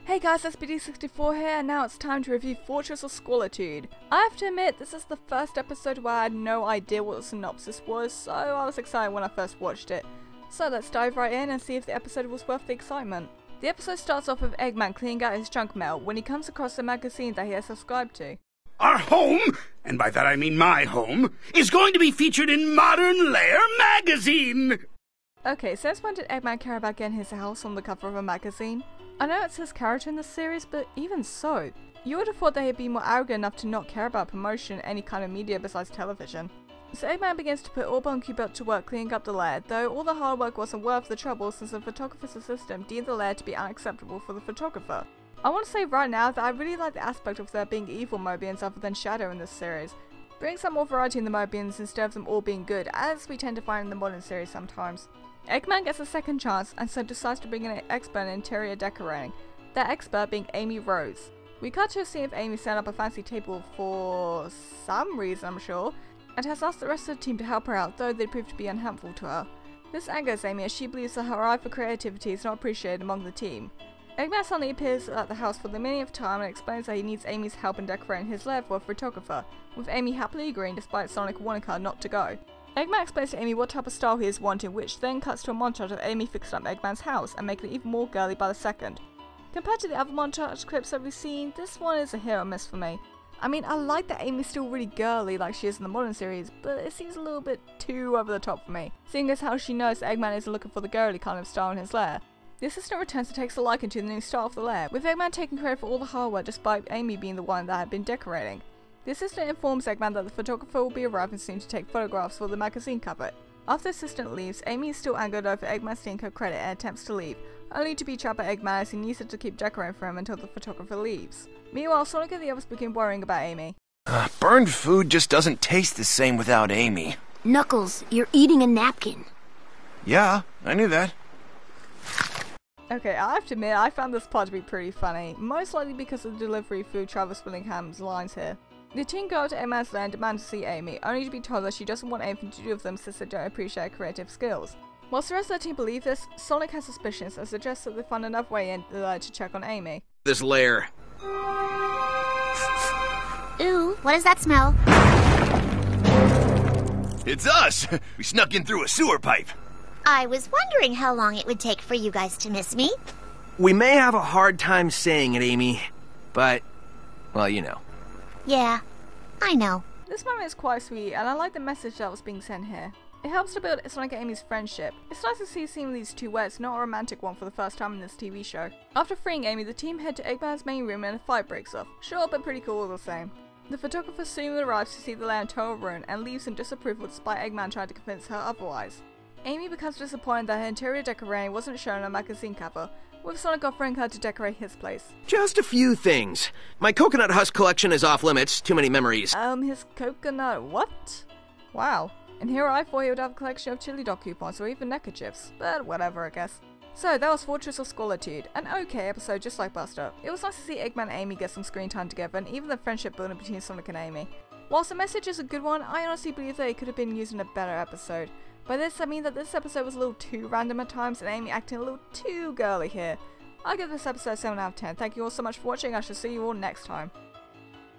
Hey guys, SPD64 here, and now it's time to review Fortress of Squallitude. I have to admit, this is the first episode where I had no idea what the synopsis was, so I was excited when I first watched it. So let's dive right in and see if the episode was worth the excitement. The episode starts off with Eggman cleaning out his junk mail when he comes across a magazine that he has subscribed to. Our home, and by that I mean my home, is going to be featured in Modern Lair magazine! Okay, since when did Eggman care about getting his house on the cover of a magazine? I know it's his character in the series, but even so, you would have thought that he'd be more arrogant enough to not care about promotion in any kind of media besides television. So Eggman begins to put all but Cubert to work cleaning up the lair, though all the hard work wasn't worth the trouble since the photographer's assistant deemed the lair to be unacceptable for the photographer. I want to say right now that I really like the aspect of there being evil Mobians other than Shadow in this series. Bring some more variety in the Mobians instead of them all being good, as we tend to find in the modern series sometimes. Eggman gets a second chance and so decides to bring in an expert in interior decorating, that expert being Amy Rose. We cut to a scene of Amy setting up a fancy table for some reason, I'm sure, and has asked the rest of the team to help her out, though they prove to be unhelpful to her. This angers Amy as she believes that her eye for creativity is not appreciated among the team. Eggman suddenly appears at the house for the millionth time and explains that he needs Amy's help in decorating his lair for a photographer, with Amy happily agreeing despite Sonic warning her not to go. Eggman explains to Amy what type of style he is wanting, which then cuts to a montage of Amy fixing up Eggman's house and making it even more girly by the second. Compared to the other montage clips that we've seen, this one is a hit or miss for me. I mean, I like that Amy's still really girly like she is in the modern series, but it seems a little bit too over the top for me, seeing as how she knows that Eggman isn't looking for the girly kind of style in his lair. The assistant returns and takes a liking to the new style of the lair, with Eggman taking credit for all the hard work despite Amy being the one that had been decorating. The assistant informs Eggman that the photographer will be arriving soon to take photographs for the magazine cover. After the assistant leaves, Amy is still angered over Eggman stealing her credit and attempts to leave, only to be trapped by Eggman as he needs her to keep decorating for him until the photographer leaves. Meanwhile, Sonic and the others begin worrying about Amy. Burned food just doesn't taste the same without Amy. Knuckles, you're eating a napkin. Yeah, I knew that. Okay, I have to admit, I found this part to be pretty funny, most likely because of the delivery through Travis Willingham's lines here. The team go to Eggman's lair and demand to see Amy, only to be told that she doesn't want anything to do with them since they don't appreciate her creative skills. Whilst the rest of the team believe this, Sonic has suspicions and suggests that they find another way in the lair to check on Amy. This lair. Ooh, what does that smell? It's us! We snuck in through a sewer pipe. I was wondering how long it would take for you guys to miss me. We may have a hard time saying it, Amy, but, well, you know. Yeah, I know. This moment is quite sweet, and I like the message that was being sent here. It helps to build Sonic and Amy's friendship. It's nice to see a scene with these two where it's not a romantic one for the first time in this TV show. After freeing Amy, the team head to Eggman's main room and a fight breaks off. Short, but pretty cool all the same. The photographer soon arrives to see the lair in total ruin and leaves in disapproval despite Eggman trying to convince her otherwise. Amy becomes disappointed that her interior decorating wasn't shown on a magazine cover, with Sonic offering her to decorate his place. Just a few things. My coconut husk collection is off limits. Too many memories. His coconut what? Wow. And here I thought he would have a collection of chili dog coupons or even neckerchiefs, but whatever I guess. So that was Fortress of Squallitude, an okay episode just like Buster. It was nice to see Eggman and Amy get some screen time together and even the friendship building between Sonic and Amy. Whilst the message is a good one, I honestly believe that it could have been used in a better episode. By this I mean that this episode was a little too random at times and Amy acting a little too girly here. I'll give this episode a 7 out of 10. Thank you all so much for watching, I shall see you all next time.